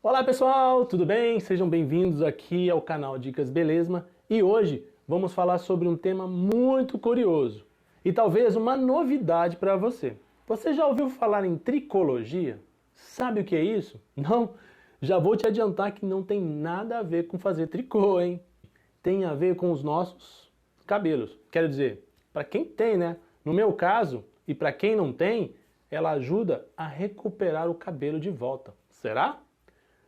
Olá pessoal, tudo bem? Sejam bem-vindos aqui ao canal Dicas Belezma e hoje vamos falar sobre um tema muito curioso e talvez uma novidade para você. Você já ouviu falar em tricologia? Sabe o que é isso? Não? Já vou te adiantar que não tem nada a ver com fazer tricô, hein? Tem a ver com os nossos cabelos. Quero dizer, para quem tem, né? No meu caso, e para quem não tem, ela ajuda a recuperar o cabelo de volta. Será?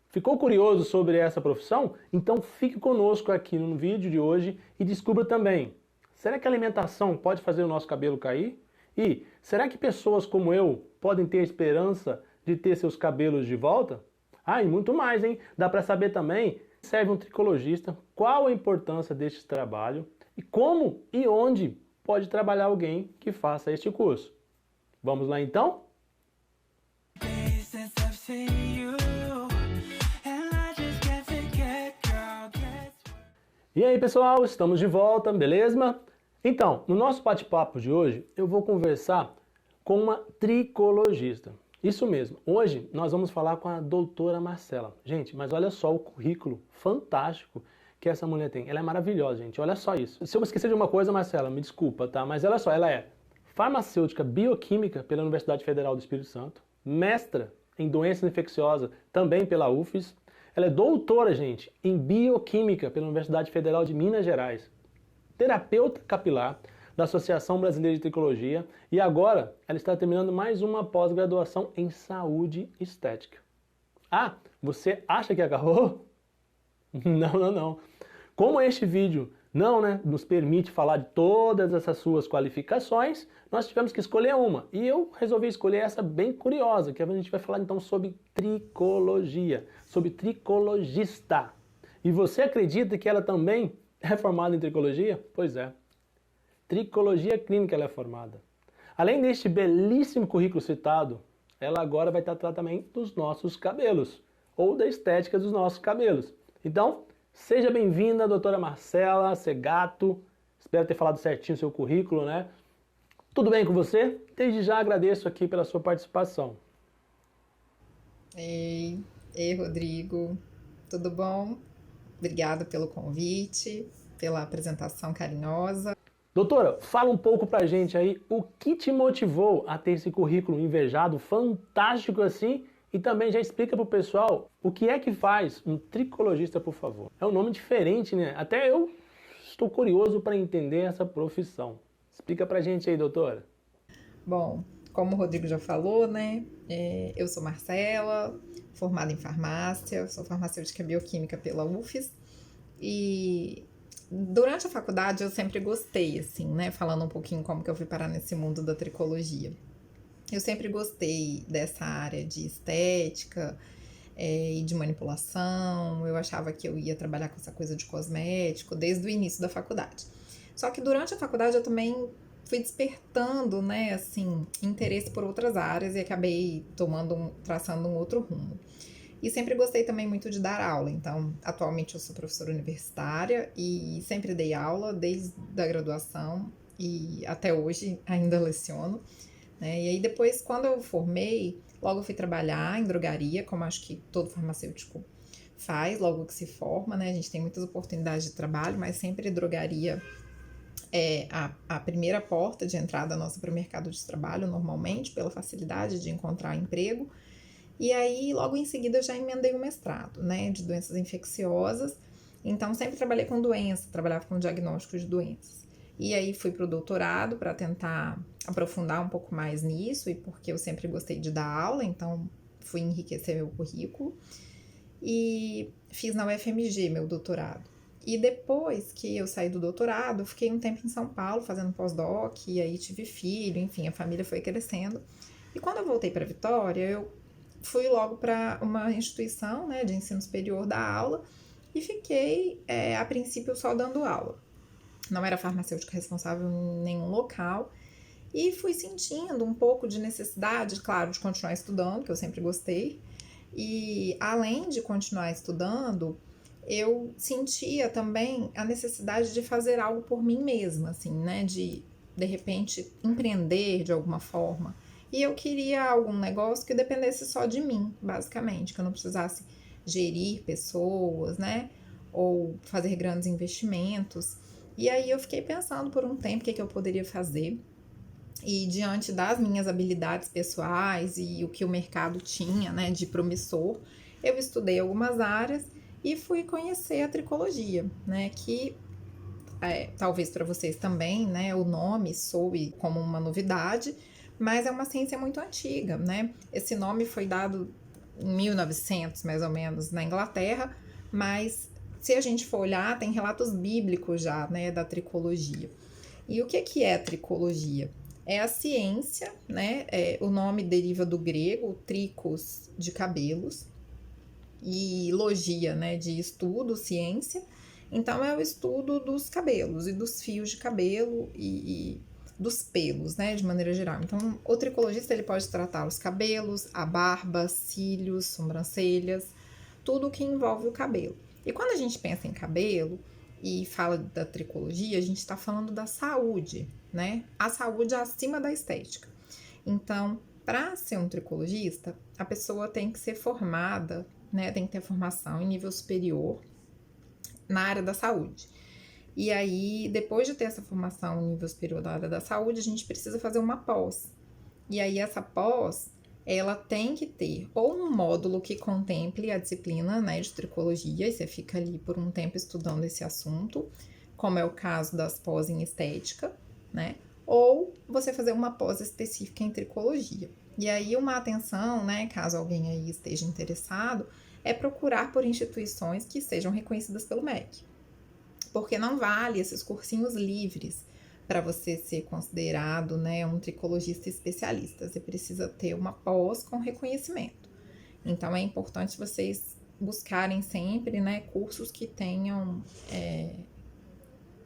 Ficou curioso sobre essa profissão? Então fique conosco aqui no vídeo de hoje e descubra também, será que a alimentação pode fazer o nosso cabelo cair? E será que pessoas como eu podem ter a esperança de ter seus cabelos de volta? Ah, e muito mais, hein? Dá para saber também, serve um tricologista, qual a importância deste trabalho e como e onde pode trabalhar alguém que faça este curso. Vamos lá então? E aí pessoal, estamos de volta, beleza? Então, no nosso bate-papo de hoje, eu vou conversar com uma tricologista. Isso mesmo, hoje nós vamos falar com a doutora Marcela. Gente, mas olha só o currículo fantástico que essa mulher tem. Ela é maravilhosa, gente, olha só isso. Se eu esquecer de uma coisa, Marcela, me desculpa, tá? Mas olha só, ela é farmacêutica bioquímica pela Universidade Federal do Espírito Santo, mestra em doenças infecciosas também pela UFES. Ela é doutora, gente, em bioquímica pela Universidade Federal de Minas Gerais, terapeuta capilar da Associação Brasileira de Tricologia e agora ela está terminando mais uma pós-graduação em saúde estética. Ah, você acha que agarrou? Não. Como este vídeo não nos permite falar de todas essas suas qualificações, nós tivemos que escolher uma. E eu resolvi escolher essa bem curiosa, que a gente vai falar então sobre tricologia, sobre tricologista. E você acredita que ela também é formada em tricologia? Pois é. Tricologia clínica ela é formada. Além deste belíssimo currículo citado, ela agora vai tratar também dos nossos cabelos, ou da estética dos nossos cabelos. Então, seja bem-vinda, doutora Marcela Segato. Espero ter falado certinho o seu currículo, né? Tudo bem com você? Desde já agradeço aqui pela sua participação. Ei, Rodrigo, tudo bom? Obrigada pelo convite, pela apresentação carinhosa. Doutora, fala um pouco pra gente aí o que te motivou a ter esse currículo invejado, fantástico assim, e também já explica pro pessoal o que é que faz um tricologista, por favor. É um nome diferente, né? Até eu estou curioso para entender essa profissão. Explica pra gente aí, doutora. Bom, como o Rodrigo já falou, né? Eu sou Marcela, formada em farmácia, sou farmacêutica bioquímica pela UFES e durante a faculdade eu sempre gostei, assim, né? Falando um pouquinho como que eu fui parar nesse mundo da tricologia. Eu sempre gostei dessa área de estética e de manipulação. Eu achava que eu ia trabalhar com essa coisa de cosmético desde o início da faculdade. Só que durante a faculdade eu também fui despertando, né, assim, interesse por outras áreas e acabei traçando um outro rumo. E sempre gostei também muito de dar aula. Então, atualmente eu sou professora universitária e sempre dei aula desde a graduação e até hoje ainda leciono. Né? E aí depois, quando eu formei, logo eu fui trabalhar em drogaria, como acho que todo farmacêutico faz, logo que se forma, né? A gente tem muitas oportunidades de trabalho, mas sempre drogaria é a primeira porta de entrada nossa para o mercado de trabalho, normalmente, pela facilidade de encontrar emprego. E aí, logo em seguida, eu já emendei o mestrado, né? De doenças infecciosas. Então, sempre trabalhei com doença, trabalhava com diagnóstico de doenças. E aí fui para o doutorado para tentar aprofundar um pouco mais nisso, e porque eu sempre gostei de dar aula, então fui enriquecer meu currículo. E fiz na UFMG meu doutorado. E depois que eu saí do doutorado, fiquei um tempo em São Paulo fazendo pós-doc, e aí tive filho, enfim, a família foi crescendo. E quando eu voltei para Vitória, eu fui logo para uma instituição, né, de ensino superior da aula e fiquei, a princípio, só dando aula. Não era farmacêutica responsável em nenhum local e fui sentindo um pouco de necessidade, claro, de continuar estudando, que eu sempre gostei. E além de continuar estudando, eu sentia também a necessidade de fazer algo por mim mesma, assim, né, de repente empreender de alguma forma. E eu queria algum negócio que dependesse só de mim, basicamente, que eu não precisasse gerir pessoas, né? Ou fazer grandes investimentos. E aí eu fiquei pensando por um tempo o que eu poderia fazer. E diante das minhas habilidades pessoais e o que o mercado tinha, né, de promissor, eu estudei algumas áreas e fui conhecer a tricologia, né, que talvez para vocês também, né, o nome soe como uma novidade, mas é uma ciência muito antiga, né? Esse nome foi dado em 1900, mais ou menos, na Inglaterra, mas se a gente for olhar, tem relatos bíblicos já, né, da tricologia. E o que é a tricologia? É a ciência, né? O nome deriva do grego, tricos, de cabelos, e logia, né, de estudo, ciência. Então, é o estudo dos cabelos e dos fios de cabelo e dos pelos, né, de maneira geral. Então, o tricologista ele pode tratar os cabelos, a barba, cílios, sobrancelhas, tudo que envolve o cabelo. E quando a gente pensa em cabelo e fala da tricologia, a gente está falando da saúde, né? A saúde acima da estética. Então, para ser um tricologista, a pessoa tem que ser formada, né? Tem que ter formação em nível superior na área da saúde. E aí, depois de ter essa formação em nível superior na área da saúde, a gente precisa fazer uma pós. E aí, essa pós, ela tem que ter ou um módulo que contemple a disciplina, né, de tricologia, e você fica ali por um tempo estudando esse assunto, como é o caso das pós em estética, né? Ou você fazer uma pós específica em tricologia. E aí, uma atenção, né, caso alguém aí esteja interessado, é procurar por instituições que sejam reconhecidas pelo MEC. Porque não vale esses cursinhos livres para você ser considerado, né, um tricologista especialista. Você precisa ter uma pós com reconhecimento. Então, é importante vocês buscarem sempre, né, cursos que tenham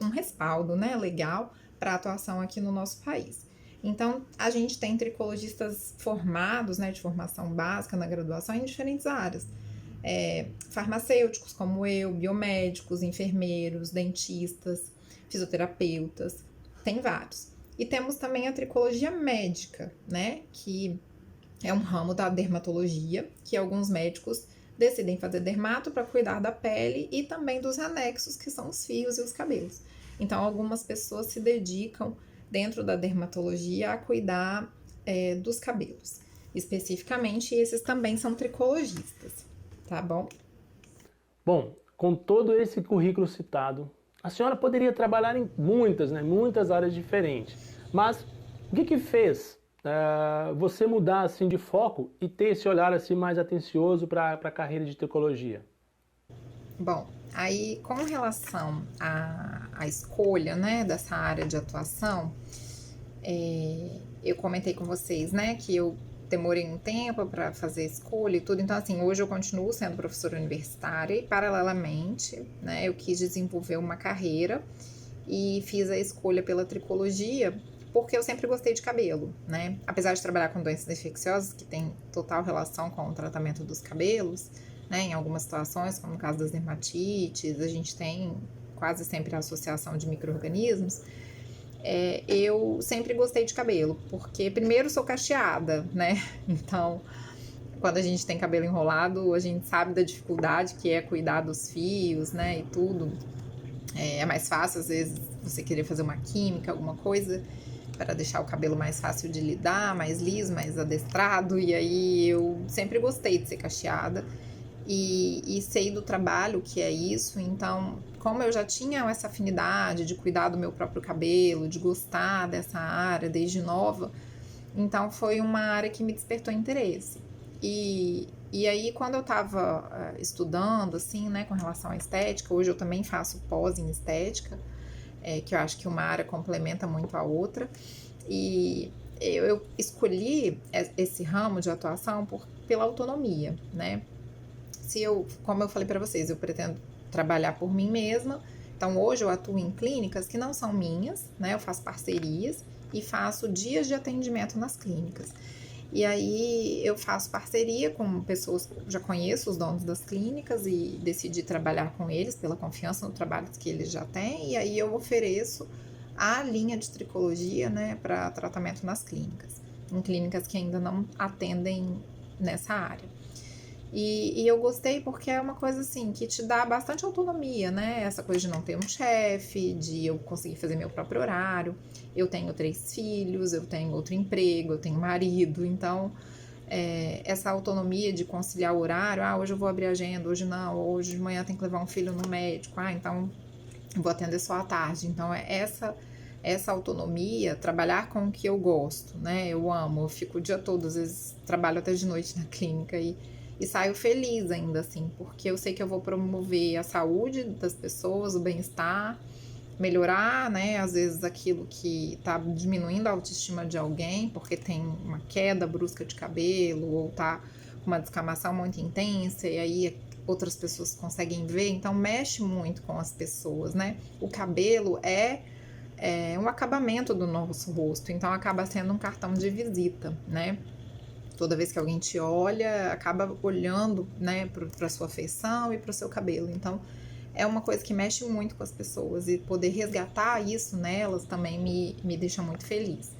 um respaldo, né, legal para atuação aqui no nosso país. Então, a gente tem tricologistas formados, né, de formação básica na graduação em diferentes áreas. Farmacêuticos como eu, biomédicos, enfermeiros, dentistas, fisioterapeutas, tem vários. E temos também a tricologia médica, né, que é um ramo da dermatologia, que alguns médicos decidem fazer dermato para cuidar da pele e também dos anexos, que são os fios e os cabelos. Então, algumas pessoas se dedicam dentro da dermatologia a cuidar dos cabelos. Especificamente, esses também são tricologistas, tá bom? Bom, com todo esse currículo citado, a senhora poderia trabalhar em muitas áreas diferentes. Mas o que fez você mudar assim de foco e ter esse olhar assim mais atencioso para a carreira de tricologia? Bom, aí com relação à escolha, né, dessa área de atuação, eu comentei com vocês, né, que eu demorei um tempo para fazer a escolha e tudo. Então, assim, hoje eu continuo sendo professora universitária e, paralelamente, né, eu quis desenvolver uma carreira e fiz a escolha pela tricologia porque eu sempre gostei de cabelo, né? Apesar de trabalhar com doenças infecciosas, que tem total relação com o tratamento dos cabelos, né? Em algumas situações, como no caso das dermatites, a gente tem quase sempre a associação de micro-organismos. Eu sempre gostei de cabelo, porque primeiro sou cacheada, né? Então, quando a gente tem cabelo enrolado, a gente sabe da dificuldade que é cuidar dos fios, né? E tudo. É mais fácil, às vezes, você querer fazer uma química, alguma coisa, para deixar o cabelo mais fácil de lidar, mais liso, mais adestrado. E aí eu sempre gostei de ser cacheada e sei do trabalho que é isso. Então, como eu já tinha essa afinidade de cuidar do meu próprio cabelo, de gostar dessa área desde nova, então foi uma área que me despertou interesse. E aí, quando eu estava estudando, assim, né, com relação à estética, hoje eu também faço pós em estética, que eu acho que uma área complementa muito a outra, e eu escolhi esse ramo de atuação pela autonomia, né? Como eu falei para vocês, eu pretendo trabalhar por mim mesma, então hoje eu atuo em clínicas que não são minhas, né? Eu faço parcerias e faço dias de atendimento nas clínicas. E aí eu faço parceria com pessoas, já conheço os donos das clínicas e decidi trabalhar com eles pela confiança no trabalho que eles já têm, e aí eu ofereço a linha de tricologia, né, para tratamento nas clínicas, em clínicas que ainda não atendem nessa área. E eu gostei porque é uma coisa assim que te dá bastante autonomia, né? Essa coisa de não ter um chefe, de eu conseguir fazer meu próprio horário. Eu tenho 3 filhos, eu tenho outro emprego, eu tenho marido, então essa autonomia de conciliar o horário, hoje eu vou abrir agenda, hoje não, hoje de manhã tem que levar um filho no médico, então eu vou atender só à tarde. Então essa autonomia, trabalhar com o que eu gosto, né? Eu amo, eu fico o dia todo, às vezes trabalho até de noite na clínica e saio feliz ainda assim, porque eu sei que eu vou promover a saúde das pessoas, o bem-estar, melhorar, né, às vezes aquilo que tá diminuindo a autoestima de alguém, porque tem uma queda brusca de cabelo ou tá com uma descamação muito intensa e aí outras pessoas conseguem ver, então mexe muito com as pessoas, né? O cabelo é um acabamento do nosso rosto, então acaba sendo um cartão de visita, né? Toda vez que alguém te olha, acaba olhando, né, para sua feição e para o seu cabelo. Então, é uma coisa que mexe muito com as pessoas e poder resgatar isso nelas também me deixa muito feliz.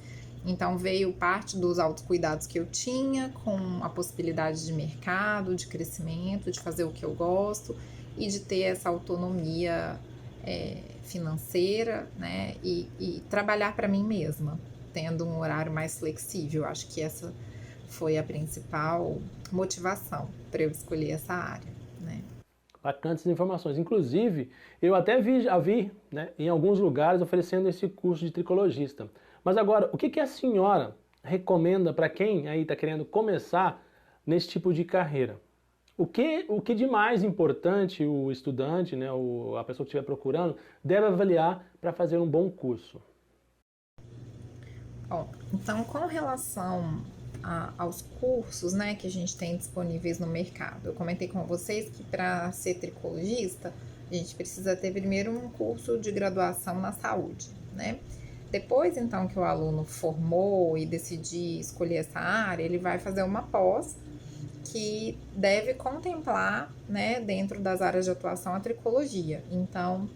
Então, veio parte dos autocuidados que eu tinha com a possibilidade de mercado, de crescimento, de fazer o que eu gosto e de ter essa autonomia financeira, né, e trabalhar para mim mesma, tendo um horário mais flexível. Acho que essa foi a principal motivação para eu escolher essa área, né? Bacantes informações. Inclusive, eu até vi, né, em alguns lugares oferecendo esse curso de tricologista. Mas agora, o que a senhora recomenda para quem aí está querendo começar nesse tipo de carreira? O que de mais importante o estudante, né, a pessoa que estiver procurando, deve avaliar para fazer um bom curso? Bom, então, com relação aos cursos, né, que a gente tem disponíveis no mercado, eu comentei com vocês que para ser tricologista, a gente precisa ter primeiro um curso de graduação na saúde, né? Depois, então, que o aluno formou e decidir escolher essa área, ele vai fazer uma pós que deve contemplar, né, dentro das áreas de atuação, a tricologia. Então,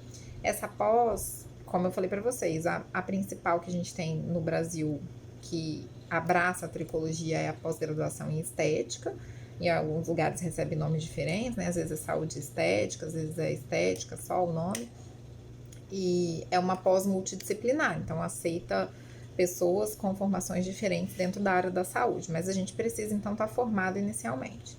essa pós, como eu falei para vocês, a principal que a gente tem no Brasil que abraça a tricologia é a pós-graduação em estética. Em alguns lugares recebe nomes diferentes, né? Às vezes é saúde estética, às vezes é estética, só o nome. E é uma pós multidisciplinar, então aceita pessoas com formações diferentes dentro da área da saúde, mas a gente precisa então estar formado inicialmente.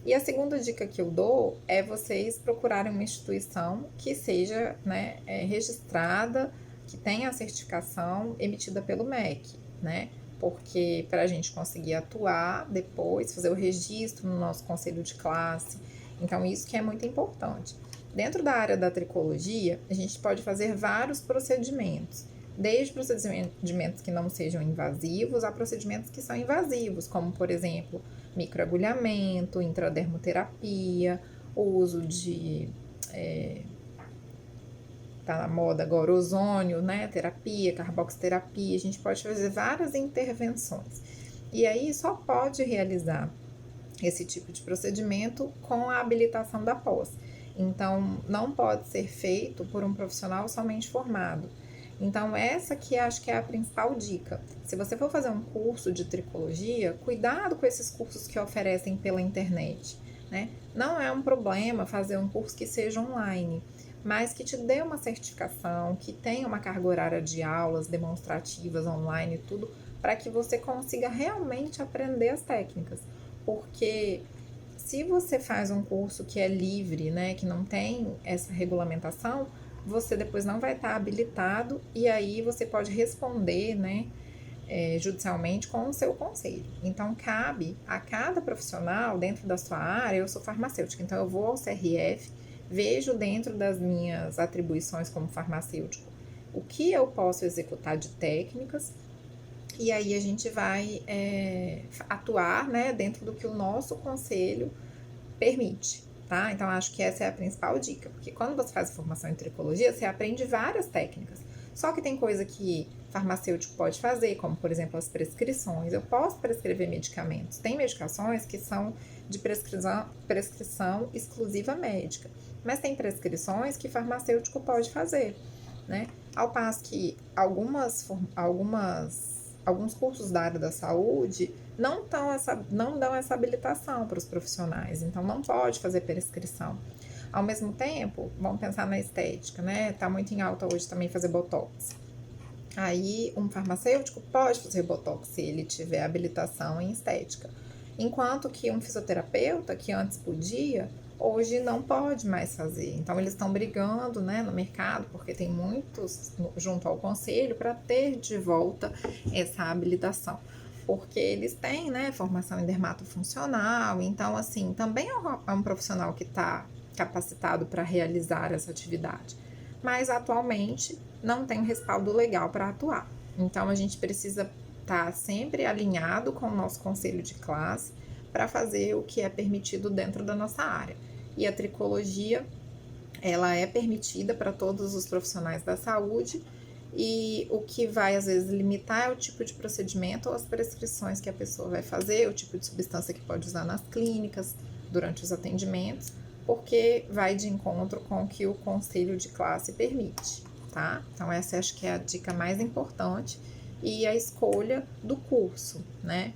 E a segunda dica que eu dou é vocês procurarem uma instituição que seja, né, registrada, que tenha a certificação emitida pelo MEC, né? Porque para a gente conseguir atuar depois, fazer o registro no nosso conselho de classe, então isso que é muito importante. Dentro da área da tricologia, a gente pode fazer vários procedimentos, desde procedimentos que não sejam invasivos a procedimentos que são invasivos, como, por exemplo, microagulhamento, intradermoterapia, o uso de, tá na moda agora, ozônio, né, terapia, carboxiterapia, a gente pode fazer várias intervenções. E aí só pode realizar esse tipo de procedimento com a habilitação da pós. Então, não pode ser feito por um profissional somente formado. Então, essa que acho que é a principal dica. Se você for fazer um curso de tricologia, cuidado com esses cursos que oferecem pela internet, né? Não é um problema fazer um curso que seja online, mas que te dê uma certificação, que tenha uma carga horária de aulas demonstrativas online e tudo, para que você consiga realmente aprender as técnicas. Porque se você faz um curso que é livre, né, que não tem essa regulamentação, você depois não vai estar habilitado e aí você pode responder, né, judicialmente com o seu conselho. Então, cabe a cada profissional dentro da sua área. Eu sou farmacêutica, então eu vou ao CRF, vejo dentro das minhas atribuições como farmacêutico o que eu posso executar de técnicas. E aí a gente vai atuar, né, dentro do que o nosso conselho permite, tá? Então, acho que essa é a principal dica, porque quando você faz a formação em tricologia, você aprende várias técnicas. Só que tem coisa que farmacêutico pode fazer, como, por exemplo, as prescrições. Eu posso prescrever medicamentos. Tem medicações que são de prescrição exclusiva médica, mas tem prescrições que farmacêutico pode fazer, né? Ao passo que algumas alguns cursos da área da saúde não dão essa habilitação para os profissionais, então não pode fazer prescrição. Ao mesmo tempo, vamos pensar na estética, né? Tá muito em alta hoje também fazer botox. Aí, um farmacêutico pode fazer botox se ele tiver habilitação em estética. Enquanto que um fisioterapeuta, que antes podia, hoje não pode mais fazer. Então, eles estão brigando, né, no mercado, porque tem muitos junto ao conselho para ter de volta essa habilitação. Porque eles têm, né, formação em dermatofuncional. Então, assim, também é um profissional que está capacitado para realizar essa atividade. Mas, atualmente, não tem um respaldo legal para atuar. Então, a gente precisa estar sempre alinhado com o nosso conselho de classe para fazer o que é permitido dentro da nossa área. E a tricologia, ela é permitida para todos os profissionais da saúde, e o que vai, às vezes, limitar é o tipo de procedimento ou as prescrições que a pessoa vai fazer, o tipo de substância que pode usar nas clínicas, durante os atendimentos, porque vai de encontro com o que o conselho de classe permite, tá? Então, essa acho que é a dica mais importante. E a escolha do curso, né?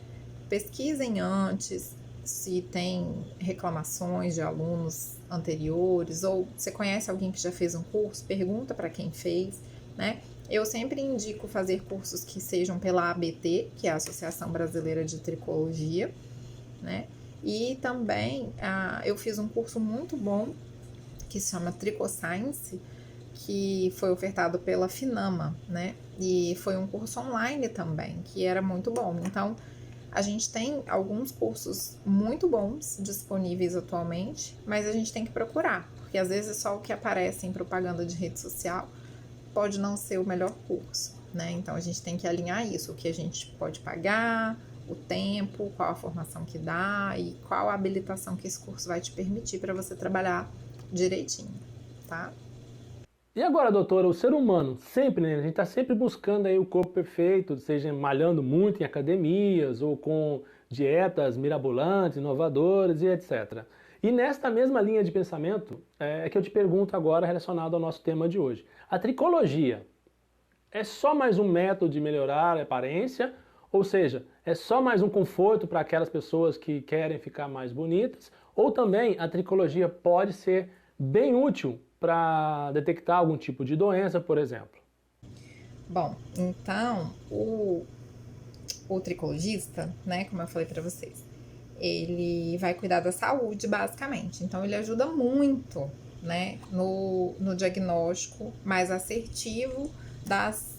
Pesquisem antes se tem reclamações de alunos anteriores, ou você conhece alguém que já fez um curso, pergunta para quem fez, né? Eu sempre indico fazer cursos que sejam pela ABT, que é a Associação Brasileira de Tricologia, né? E também eu fiz um curso muito bom que se chama Tricoscience, que foi ofertado pela Finama, né? E foi um curso online também, que era muito bom. Então, a gente tem alguns cursos muito bons disponíveis atualmente, mas a gente tem que procurar, porque às vezes só o que aparece em propaganda de rede social pode não ser o melhor curso, né? Então, a gente tem que alinhar isso, o que a gente pode pagar, o tempo, qual a formação que dá e qual a habilitação que esse curso vai te permitir para você trabalhar direitinho, tá? E agora, doutora, o ser humano, sempre, né? A gente está sempre buscando aí o corpo perfeito, seja malhando muito em academias ou com dietas mirabolantes, inovadoras e etc. E nesta mesma linha de pensamento é que eu te pergunto agora relacionado ao nosso tema de hoje. A tricologia é só mais um método de melhorar a aparência? Ou seja, é só mais um conforto para aquelas pessoas que querem ficar mais bonitas? Ou também a tricologia pode ser bem útil para detectar algum tipo de doença, por exemplo? Bom, então o tricologista, né, como eu falei para vocês, ele vai cuidar da saúde, basicamente. Então, ele ajuda muito, né, no diagnóstico mais assertivo das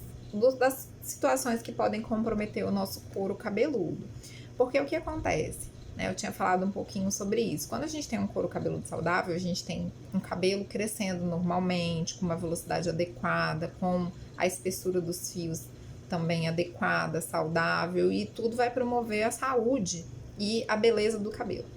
situações que podem comprometer o nosso couro cabeludo. Porque o que acontece? Eu tinha falado um pouquinho sobre isso. Quando a gente tem um couro cabeludo saudável, a gente tem um cabelo crescendo normalmente, com uma velocidade adequada, com a espessura dos fios também adequada, saudável, e tudo vai promover a saúde e a beleza do cabelo.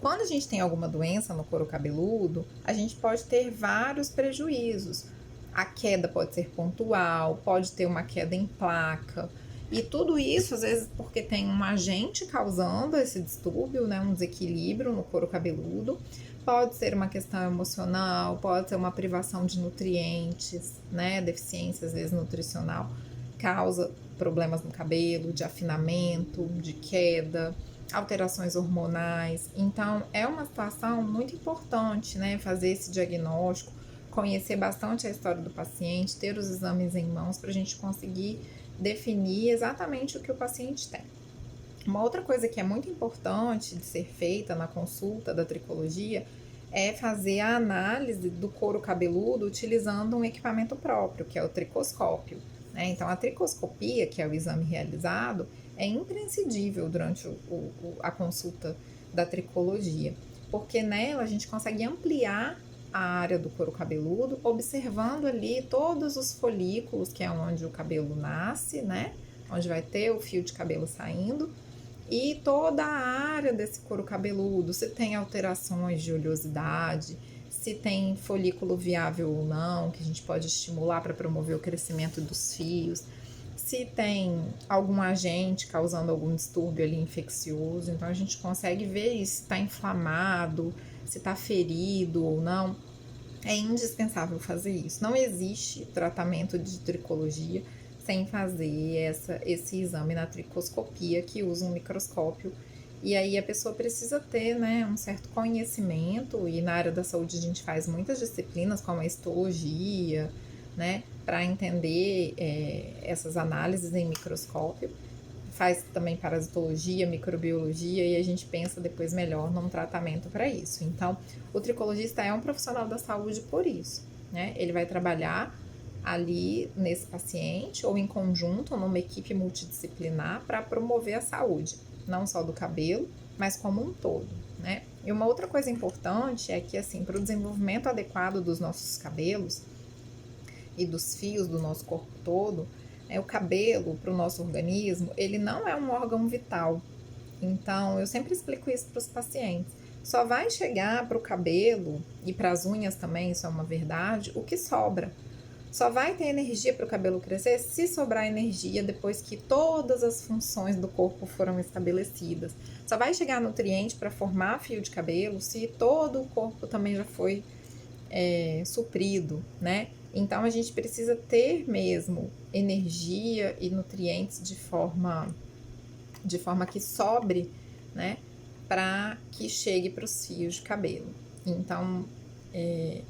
Quando a gente tem alguma doença no couro cabeludo, a gente pode ter vários prejuízos. A queda pode ser pontual, pode ter uma queda em placa. E tudo isso, às vezes, porque tem um agente causando esse distúrbio, né, um desequilíbrio no couro cabeludo. Pode ser uma questão emocional, pode ser uma privação de nutrientes, né, deficiência, às vezes, nutricional, causa problemas no cabelo, de afinamento, de queda, alterações hormonais. Então, é uma situação muito importante, né, fazer esse diagnóstico, conhecer bastante a história do paciente, ter os exames em mãos para a gente conseguir definir exatamente o que o paciente tem. Uma outra coisa que é muito importante de ser feita na consulta da tricologia é fazer a análise do couro cabeludo utilizando um equipamento próprio, que é o tricoscópio, né? Então, a tricoscopia, que é o exame realizado, é imprescindível durante a consulta da tricologia, porque nela a gente consegue ampliar a área do couro cabeludo, observando ali todos os folículos, que é onde o cabelo nasce, né? Onde vai ter o fio de cabelo saindo, e toda a área desse couro cabeludo, se tem alterações de oleosidade, se tem folículo viável ou não, que a gente pode estimular para promover o crescimento dos fios, se tem algum agente causando algum distúrbio ali infeccioso. Então, a gente consegue ver se está inflamado, se está ferido ou não. É indispensável fazer isso. Não existe tratamento de tricologia sem fazer esse exame na tricoscopia, que usa um microscópio. E aí a pessoa precisa ter, né, um certo conhecimento, e na área da saúde a gente faz muitas disciplinas, como a histologia, né, para entender essas análises em microscópio. Faz também parasitologia, microbiologia, e a gente pensa depois melhor num tratamento para isso. Então, o tricologista é um profissional da saúde por isso, né? Ele vai trabalhar ali nesse paciente ou em conjunto, numa equipe multidisciplinar, para promover a saúde, não só do cabelo, mas como um todo, né? E uma outra coisa importante é que, assim, para o desenvolvimento adequado dos nossos cabelos e dos fios do nosso corpo todo, o cabelo para o nosso organismo, ele não é um órgão vital. Então, eu sempre explico isso para os pacientes. Só vai chegar para o cabelo e para as unhas também, isso é uma verdade, o que sobra. Só vai ter energia para o cabelo crescer se sobrar energia depois que todas as funções do corpo foram estabelecidas. Só vai chegar nutriente para formar fio de cabelo se todo o corpo também já foi suprido, né? Então, a gente precisa ter mesmo energia e nutrientes de forma que sobre, né? Para que chegue para os fios de cabelo. Então,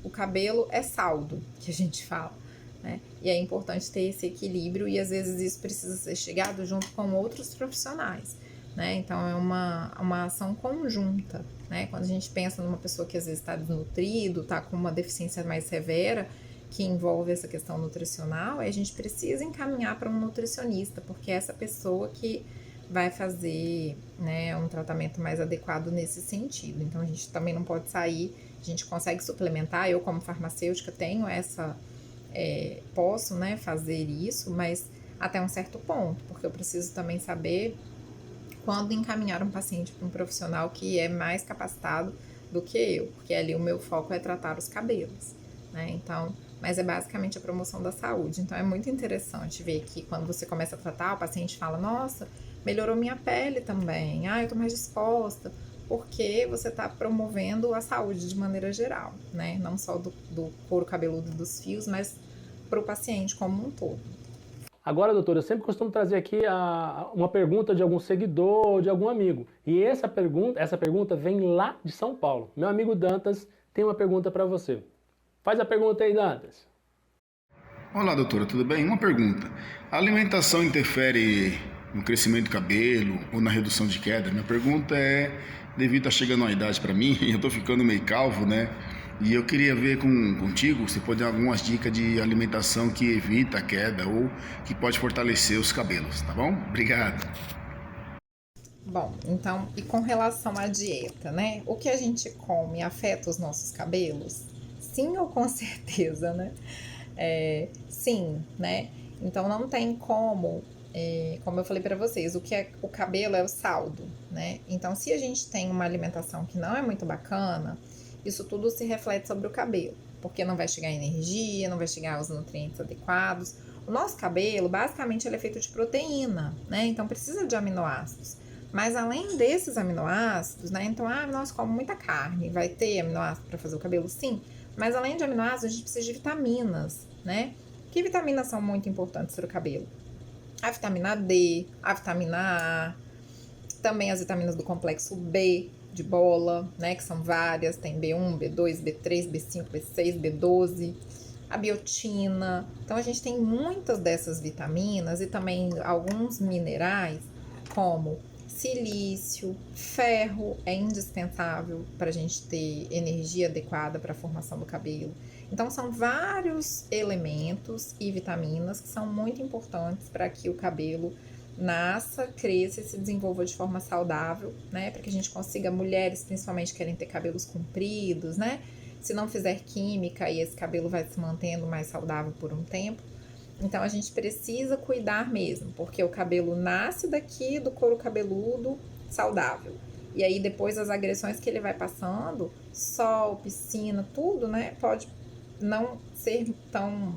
o cabelo é saldo, que a gente fala, né? E é importante ter esse equilíbrio, e às vezes isso precisa ser chegado junto com outros profissionais, né? Então, é uma ação conjunta, né? Quando a gente pensa numa pessoa que às vezes está desnutrido, está com uma deficiência mais severa, que envolve essa questão nutricional, a gente precisa encaminhar para um nutricionista, porque é essa pessoa que vai fazer, né, um tratamento mais adequado nesse sentido. Então, a gente também não pode sair, a gente consegue suplementar, eu como farmacêutica tenho posso, né, fazer isso, mas até um certo ponto, porque eu preciso também saber quando encaminhar um paciente para um profissional que é mais capacitado do que eu, porque ali o meu foco é tratar os cabelos, né? Então, mas é basicamente a promoção da saúde. Então, é muito interessante ver que quando você começa a tratar, o paciente fala, nossa, melhorou minha pele também, eu tô mais disposta, porque você tá promovendo a saúde de maneira geral, né? Não só do couro cabeludo dos fios, mas para o paciente como um todo. Agora, doutora, eu sempre costumo trazer aqui uma pergunta de algum seguidor ou de algum amigo. E essa pergunta vem lá de São Paulo. Meu amigo Dantas tem uma pergunta para você. Faz a pergunta aí, Dantas. Olá, doutora, tudo bem? Uma pergunta. A alimentação interfere no crescimento do cabelo ou na redução de queda? Minha pergunta é devido a chegando a uma idade para mim, eu tô ficando meio calvo, né? E eu queria ver contigo, você pode dar algumas dicas de alimentação que evita a queda ou que pode fortalecer os cabelos, tá bom? Obrigado. Bom, então, e com relação à dieta, né? O que a gente come afeta os nossos cabelos? Sim ou com certeza, né? Sim, né? Então, não tem como eu falei para vocês, o cabelo é o saldo, né? Então, se a gente tem uma alimentação que não é muito bacana, isso tudo se reflete sobre o cabelo, porque não vai chegar energia, não vai chegar os nutrientes adequados. O nosso cabelo, basicamente, ele é feito de proteína, né? Então, precisa de aminoácidos. Mas, além desses aminoácidos, né? Então, nós comemos muita carne, vai ter aminoácido para fazer o cabelo? Sim. Mas, além de aminoácidos, a gente precisa de vitaminas, né? Que vitaminas são muito importantes para o cabelo? A vitamina D, a vitamina A, também as vitaminas do complexo B, de bola, né, que são várias, tem B1, B2, B3, B5, B6, B12, a biotina. Então, a gente tem muitas dessas vitaminas e também alguns minerais, como silício, ferro, é indispensável para a gente ter energia adequada para a formação do cabelo. Então, são vários elementos e vitaminas que são muito importantes para que o cabelo nasça, cresça e se desenvolva de forma saudável, né? Para que a gente consiga, mulheres principalmente querem ter cabelos compridos, né? Se não fizer química, e esse cabelo vai se mantendo mais saudável por um tempo. Então, a gente precisa cuidar mesmo, porque o cabelo nasce daqui do couro cabeludo saudável. E aí, depois, as agressões que ele vai passando, sol, piscina, tudo, né? Pode não ser tão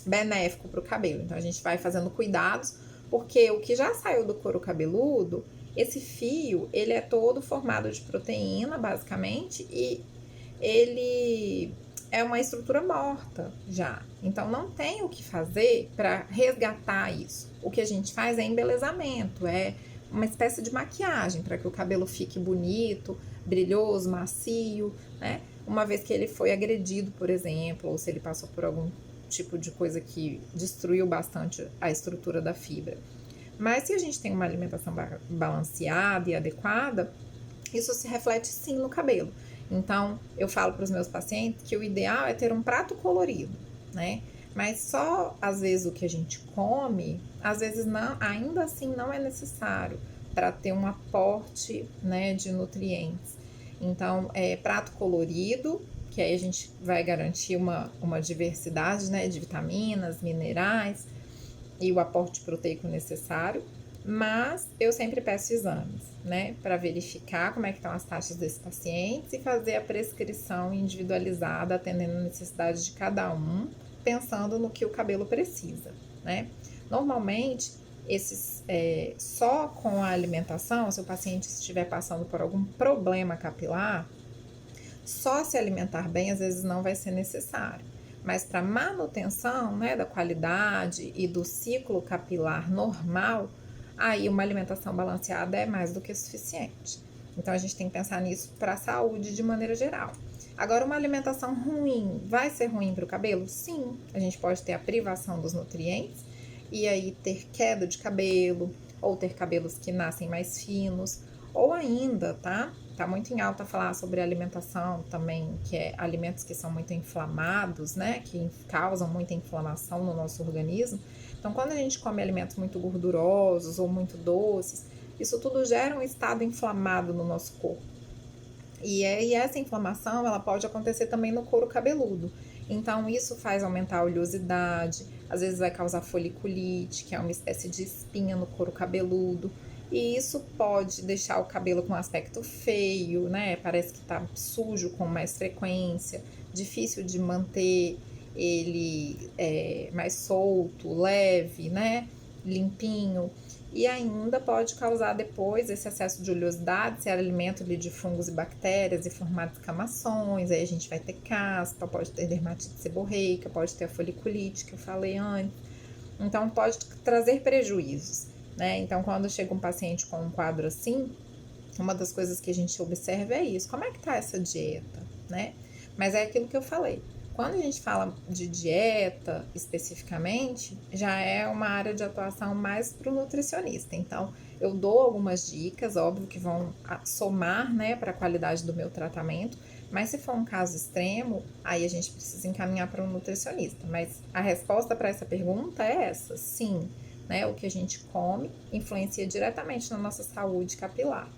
benéfico para o cabelo. Então, a gente vai fazendo cuidados, porque o que já saiu do couro cabeludo, esse fio, ele é todo formado de proteína, basicamente, e ele é uma estrutura morta já. Então, não tem o que fazer para resgatar isso. O que a gente faz é embelezamento, é uma espécie de maquiagem para que o cabelo fique bonito, brilhoso, macio, né? Uma vez que ele foi agredido, por exemplo, ou se ele passou por algum tipo de coisa que destruiu bastante a estrutura da fibra. Mas se a gente tem uma alimentação balanceada e adequada, isso se reflete sim no cabelo. Então, eu falo para os meus pacientes que o ideal é ter um prato colorido, né? Mas só, às vezes, o que a gente come, às vezes não, ainda assim não é necessário para ter um aporte, né, de nutrientes. Então, prato colorido, que aí a gente vai garantir uma diversidade, né, de vitaminas, minerais e o aporte proteico necessário. Mas eu sempre peço exames, né, para verificar como é que estão as taxas desses pacientes e fazer a prescrição individualizada, atendendo a necessidade de cada um, pensando no que o cabelo precisa, né. Normalmente, só com a alimentação, se o paciente estiver passando por algum problema capilar, só se alimentar bem às vezes não vai ser necessário. Mas para manutenção, né, da qualidade e do ciclo capilar normal, aí uma alimentação balanceada é mais do que suficiente. Então, a gente tem que pensar nisso para a saúde de maneira geral. Agora, uma alimentação ruim vai ser ruim para o cabelo? Sim, a gente pode ter a privação dos nutrientes e aí ter queda de cabelo, ou ter cabelos que nascem mais finos, ou ainda, tá muito em alta falar sobre alimentação também, que é alimentos que são muito inflamados, né, que causam muita inflamação no nosso organismo. Então, quando a gente come alimentos muito gordurosos ou muito doces, isso tudo gera um estado inflamado no nosso corpo. E essa inflamação, ela pode acontecer também no couro cabeludo. Então, isso faz aumentar a oleosidade, às vezes vai causar foliculite, que é uma espécie de espinha no couro cabeludo. E isso pode deixar o cabelo com um aspecto feio, né? Parece que tá sujo com mais frequência, difícil de manter ele mais solto, leve, né? Limpinho. E ainda pode causar depois esse excesso de oleosidade, ser alimento de fungos e bactérias e formar descamações. Aí a gente vai ter caspa, pode ter dermatite seborreica, pode ter a foliculite, que eu falei antes. Então, pode trazer prejuízos, né? Então, quando chega um paciente com um quadro assim, uma das coisas que a gente observa é isso. Como é que tá essa dieta, né? Mas é aquilo que eu falei. Quando a gente fala de dieta especificamente, já é uma área de atuação mais para o nutricionista. Então, eu dou algumas dicas, óbvio que vão somar, né, para a qualidade do meu tratamento, mas se for um caso extremo, aí a gente precisa encaminhar para um nutricionista. Mas a resposta para essa pergunta é essa, sim, né, o que a gente come influencia diretamente na nossa saúde capilar.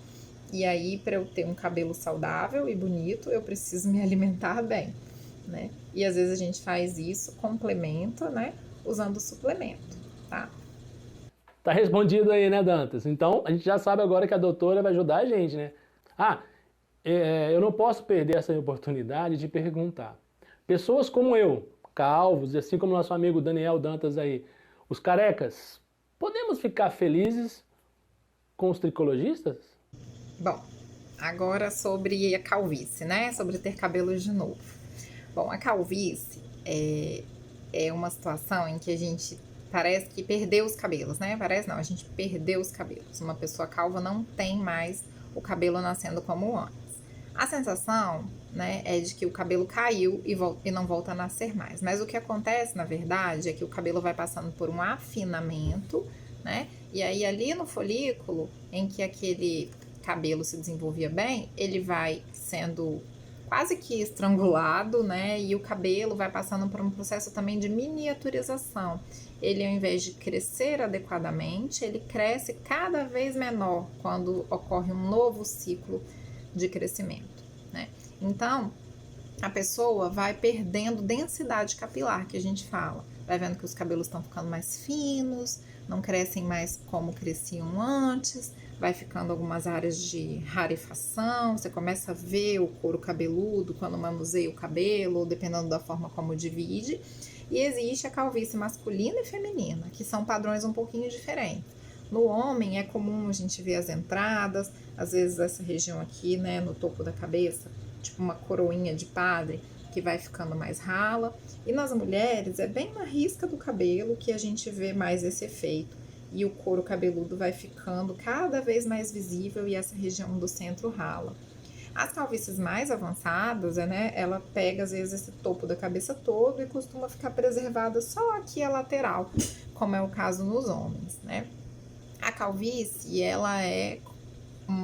E aí, para eu ter um cabelo saudável e bonito, eu preciso me alimentar bem, né? E às vezes a gente faz isso, complementa, né, usando suplemento, tá? Tá respondido aí, né, Dantas? Então, a gente já sabe agora que a doutora vai ajudar a gente, né? Eu não posso perder essa oportunidade de perguntar. Pessoas como eu, calvos, e assim como nosso amigo Daniel Dantas aí, os carecas, podemos ficar felizes com os tricologistas? Bom, agora sobre a calvície, né? Sobre ter cabelos de novo. Bom, a calvície é uma situação em que a gente parece que perdeu os cabelos, né? Parece não, a gente perdeu os cabelos. Uma pessoa calva não tem mais o cabelo nascendo como antes. A sensação, né, é de que o cabelo caiu e não volta a nascer mais. Mas o que acontece, na verdade, é que o cabelo vai passando por um afinamento, né? E aí ali no folículo, em que aquele cabelo se desenvolvia bem, ele vai sendo quase que estrangulado, né? E o cabelo vai passando por um processo também de miniaturização. Ele, ao invés de crescer adequadamente, ele cresce cada vez menor quando ocorre um novo ciclo de crescimento, né? Então, a pessoa vai perdendo densidade capilar, que a gente fala. Vai vendo que os cabelos estão ficando mais finos, não crescem mais como cresciam antes, vai ficando algumas áreas de rarefação, você começa a ver o couro cabeludo quando manuseia o cabelo, ou dependendo da forma como divide. E existe a calvície masculina e feminina, que são padrões um pouquinho diferentes. No homem é comum a gente ver as entradas, às vezes essa região aqui, né, no topo da cabeça, tipo uma coroinha de padre, que vai ficando mais rala. E nas mulheres é bem na risca do cabelo que a gente vê mais esse efeito. E o couro cabeludo vai ficando cada vez mais visível e essa região do centro rala. As calvícies mais avançadas, né, ela pega às vezes esse topo da cabeça todo e costuma ficar preservada só aqui a lateral, como é o caso nos homens, né? A calvície, ela é,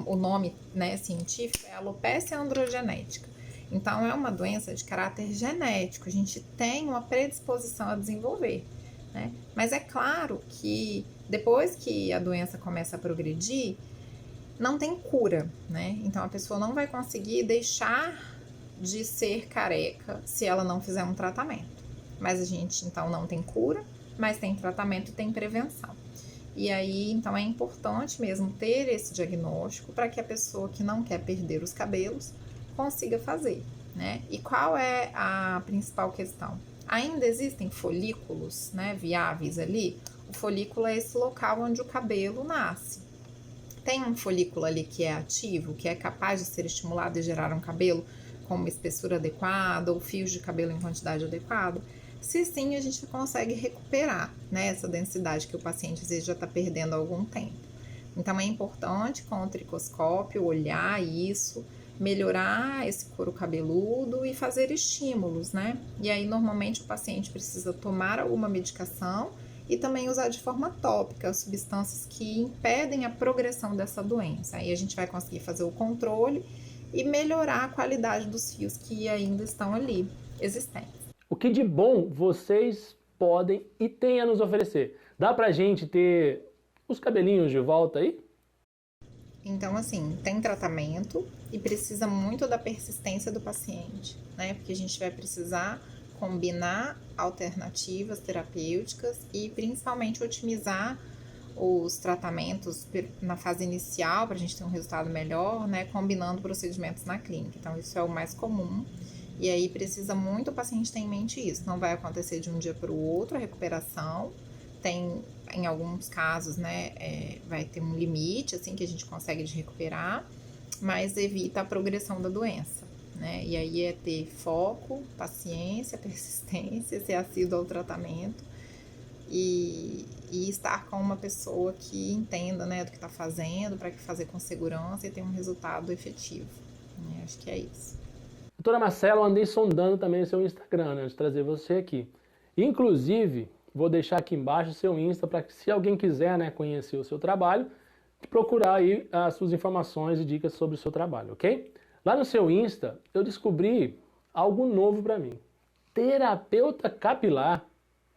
o nome, né, científico é alopecia androgenética. Então, é uma doença de caráter genético, a gente tem uma predisposição a desenvolver, né? Mas é claro que depois que a doença começa a progredir, não tem cura, né? Então, a pessoa não vai conseguir deixar de ser careca se ela não fizer um tratamento. Mas a gente, então, não tem cura, mas tem tratamento e tem prevenção. E aí, então, é importante mesmo ter esse diagnóstico para que a pessoa que não quer perder os cabelos consiga fazer, né? E qual é a principal questão? Ainda existem folículos, né, viáveis ali. O folículo é esse local onde o cabelo nasce. Tem um folículo ali que é ativo, que é capaz de ser estimulado e gerar um cabelo com uma espessura adequada ou fios de cabelo em quantidade adequada? Se sim, a gente consegue recuperar, né, essa densidade que o paciente às vezes já está perdendo há algum tempo. Então, é importante com o tricoscópio olhar isso, melhorar esse couro cabeludo e fazer estímulos, né? E aí, normalmente, o paciente precisa tomar alguma medicação e também usar de forma tópica substâncias que impedem a progressão dessa doença. Aí a gente vai conseguir fazer o controle e melhorar a qualidade dos fios que ainda estão ali existentes. O que de bom vocês podem e têm a nos oferecer? Dá pra gente ter os cabelinhos de volta aí? Então, assim, tem tratamento e precisa muito da persistência do paciente, né? Porque a gente vai precisar combinar alternativas terapêuticas e principalmente otimizar os tratamentos na fase inicial para a gente ter um resultado melhor, né? Combinando procedimentos na clínica. Então, isso é o mais comum. E aí precisa muito o paciente ter em mente isso. Não vai acontecer de um dia para o outro a recuperação. Tem, em alguns casos, né, vai ter um limite, assim, que a gente consegue de recuperar, mas evita a progressão da doença, né? E aí é ter foco, paciência, persistência, ser assíduo ao tratamento e estar com uma pessoa que entenda, né, do que está fazendo, para que fazer com segurança e ter um resultado efetivo, né? Acho que é isso. Doutora Marcela, eu andei sondando também o seu Instagram, né, antes de trazer você aqui. Inclusive, vou deixar aqui embaixo o seu Insta para que, se alguém quiser, né, conhecer o seu trabalho, procurar aí as suas informações e dicas sobre o seu trabalho, ok? Lá no seu Insta, eu descobri algo novo para mim. Terapeuta capilar.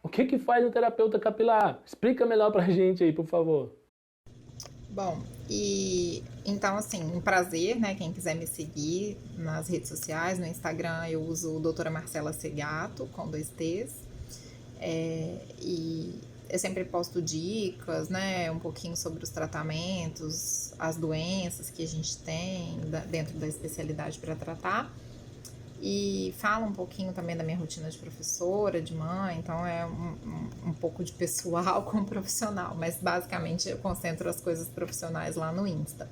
O que faz um terapeuta capilar? Explica melhor pra gente aí, por favor. Bom, e então, assim, um prazer, né? Quem quiser me seguir nas redes sociais, no Instagram eu uso doutora Marcela Segato, com 2 T's. E eu sempre posto dicas, né? Um pouquinho sobre os tratamentos, as doenças que a gente tem dentro da especialidade para tratar. E falo um pouquinho também da minha rotina de professora, de mãe, então é um pouco de pessoal com profissional, mas basicamente eu concentro as coisas profissionais lá no Insta.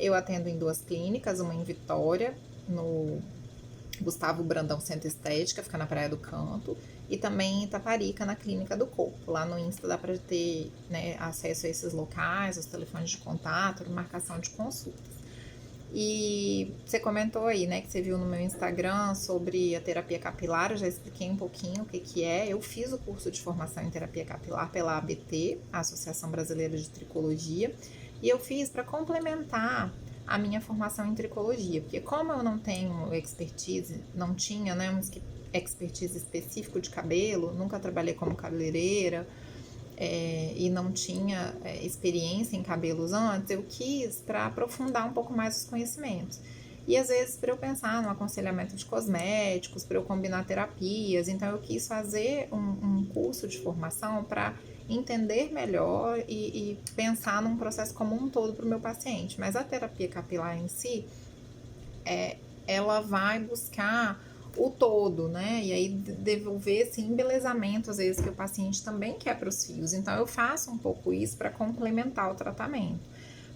Eu atendo em 2 clínicas, uma em Vitória, no Gustavo Brandão Centro Estética, fica na Praia do Canto, e também em Itaparica, na Clínica do Corpo. Lá no Insta dá para ter, né, acesso a esses locais, os telefones de contato, marcação de consultas. E você comentou aí, né, que você viu no meu Instagram sobre a terapia capilar, eu já expliquei um pouquinho o que é. Eu fiz o curso de formação em terapia capilar pela ABT, a Associação Brasileira de Tricologia, e eu fiz para complementar a minha formação em tricologia, porque como eu não tenho expertise, não tinha, né, um expertise específico de cabelo, nunca trabalhei como cabeleireira, e não tinha experiência em cabelos antes, eu quis para aprofundar um pouco mais os conhecimentos. E às vezes para eu pensar no aconselhamento de cosméticos, para eu combinar terapias, então eu quis fazer um curso de formação para entender melhor e pensar num processo como um todo para o meu paciente. Mas a terapia capilar em si, ela vai buscar o todo, né? E aí devolver esse embelezamento, às vezes, que o paciente também quer para os fios. Então, eu faço um pouco isso para complementar o tratamento.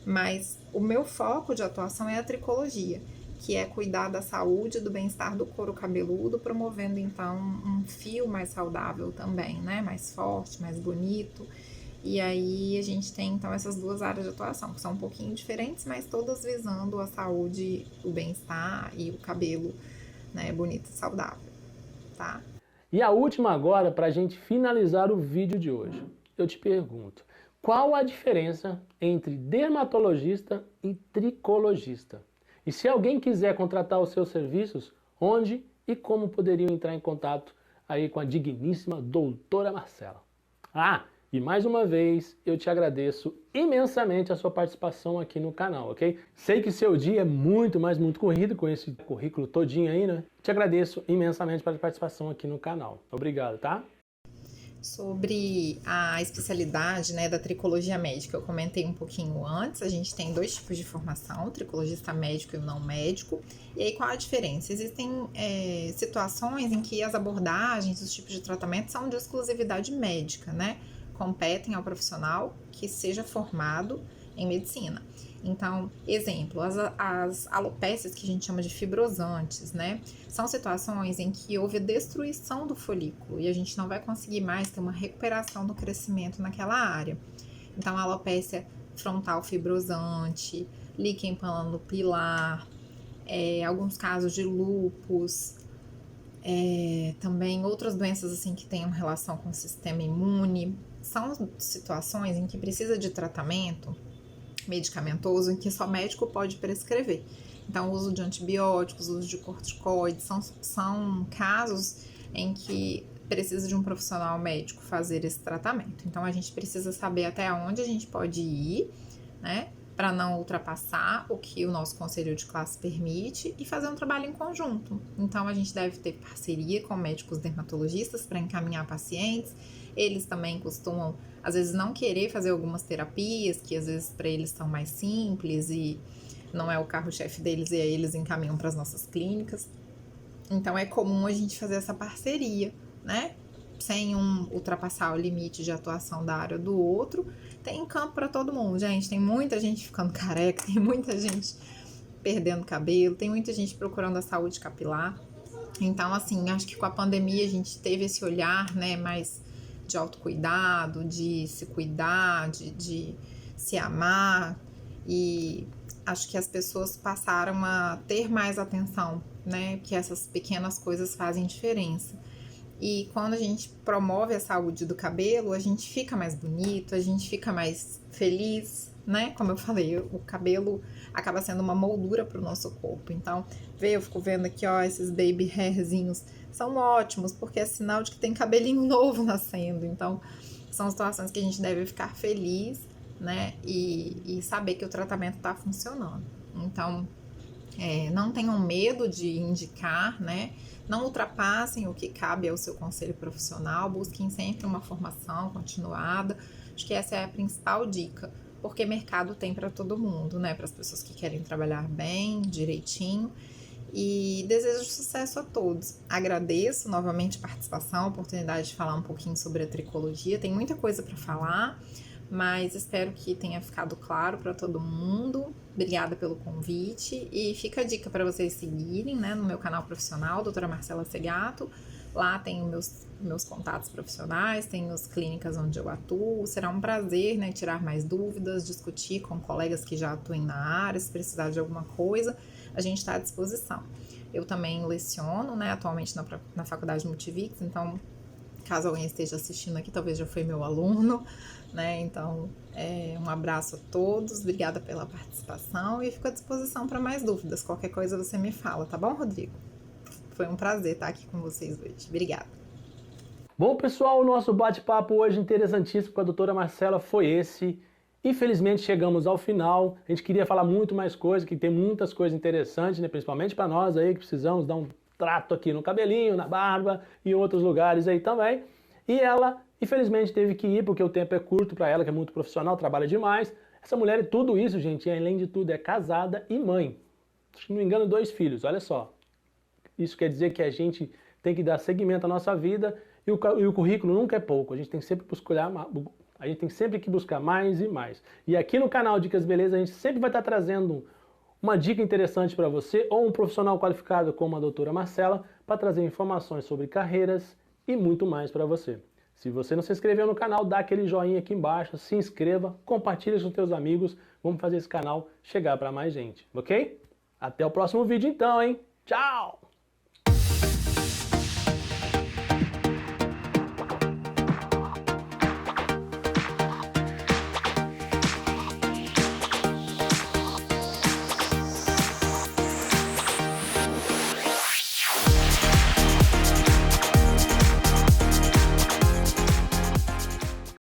Mas o meu foco de atuação é a tricologia, que é cuidar da saúde e do bem-estar do couro cabeludo, promovendo então um fio mais saudável também, né? Mais forte, mais bonito. E aí a gente tem então essas duas áreas de atuação, que são um pouquinho diferentes, mas todas visando a saúde, o bem-estar e o cabelo, né, bonito e saudável, tá? E a última agora, para a gente finalizar o vídeo de hoje. Eu te pergunto, qual a diferença entre dermatologista e tricologista? E se alguém quiser contratar os seus serviços, onde e como poderiam entrar em contato aí com a digníssima doutora Marcela? Ah, e mais uma vez eu te agradeço imensamente a sua participação aqui no canal, ok? Sei que seu dia é muito, mas muito corrido com esse currículo todinho aí, né? Te agradeço imensamente pela participação aqui no canal. Obrigado, tá? Sobre a especialidade, né, da tricologia médica, eu comentei um pouquinho antes. A gente tem dois tipos de formação, o tricologista médico e o não médico. E aí, qual a diferença? Existem situações em que as abordagens, os tipos de tratamento são de exclusividade médica, né? Competem ao profissional que seja formado em medicina. Então, exemplo, as alopécias que a gente chama de fibrosantes, né? São situações em que houve a destruição do folículo e a gente não vai conseguir mais ter uma recuperação do crescimento naquela área. Então, a alopécia frontal fibrosante, líquen planopilar, alguns casos de lúpus, também outras doenças assim que tenham relação com o sistema imune. São situações em que precisa de tratamento medicamentoso em que só médico pode prescrever. Então, o uso de antibióticos, o uso de corticoides, são casos em que precisa de um profissional médico fazer esse tratamento. Então, a gente precisa saber até onde a gente pode ir, né, para não ultrapassar o que o nosso conselho de classe permite e fazer um trabalho em conjunto. Então, a gente deve ter parceria com médicos dermatologistas para encaminhar pacientes. Eles também costumam, às vezes, não querer fazer algumas terapias, que às vezes para eles são mais simples e não é o carro-chefe deles, e aí eles encaminham para as nossas clínicas. Então, é comum a gente fazer essa parceria, né? Sem ultrapassar o limite de atuação da área do outro. Tem campo para todo mundo, gente. Tem muita gente ficando careca, tem muita gente perdendo cabelo, tem muita gente procurando a saúde capilar. Então, assim, acho que com a pandemia a gente teve esse olhar, né, mais de autocuidado, de se cuidar, de se amar, e acho que as pessoas passaram a ter mais atenção, né, que essas pequenas coisas fazem diferença. E quando a gente promove a saúde do cabelo, a gente fica mais bonito, a gente fica mais feliz, né? Como eu falei, o cabelo acaba sendo uma moldura para o nosso corpo. Então, eu fico vendo aqui, ó, esses baby hairzinhos são ótimos, porque é sinal de que tem cabelinho novo nascendo. Então, são situações que a gente deve ficar feliz, né? E saber que o tratamento está funcionando. Então, não tenham medo de indicar, né? Não ultrapassem o que cabe ao seu conselho profissional, busquem sempre uma formação continuada. Acho que essa é a principal dica, porque mercado tem para todo mundo, né? Para as pessoas que querem trabalhar bem, direitinho. E desejo sucesso a todos. Agradeço novamente a participação, a oportunidade de falar um pouquinho sobre a tricologia. Tem muita coisa para falar, mas espero que tenha ficado claro para todo mundo. Obrigada pelo convite e fica a dica para vocês seguirem, né, no meu canal profissional, doutora Marcela Segato. Lá tem meus contatos profissionais, tem as clínicas onde eu atuo. Será um prazer, né, tirar mais dúvidas, discutir com colegas que já atuem na área. Se precisar de alguma coisa, a gente está à disposição. Eu também leciono, né, atualmente na Faculdade Multivix, então caso alguém esteja assistindo aqui, talvez já foi meu aluno, né? Então, um abraço a todos, obrigada pela participação e fico à disposição para mais dúvidas. Qualquer coisa você me fala, tá bom, Rodrigo? Foi um prazer estar aqui com vocês hoje. Obrigada. Bom, pessoal, o nosso bate-papo hoje interessantíssimo com a doutora Marcela foi esse. Infelizmente chegamos ao final. A gente queria falar muito mais coisas, que tem muitas coisas interessantes, né? Principalmente para nós aí que precisamos dar um trato aqui no cabelinho, na barba e em outros lugares aí também. E ela, infelizmente, teve que ir porque o tempo é curto para ela, que é muito profissional, trabalha demais. Essa mulher e tudo isso, gente, além de tudo, é casada e mãe. Se não me engano, 2 filhos, olha só. Isso quer dizer que a gente tem que dar seguimento à nossa vida e o currículo nunca é pouco. A gente tem sempre que buscar mais e mais. E aqui no canal Dicas Beleza a gente sempre vai estar trazendo uma dica interessante para você ou um profissional qualificado como a doutora Marcela para trazer informações sobre carreiras e muito mais para você. Se você não se inscreveu no canal, dá aquele joinha aqui embaixo, se inscreva, compartilhe com seus amigos, vamos fazer esse canal chegar para mais gente, ok? Até o próximo vídeo então, hein? Tchau!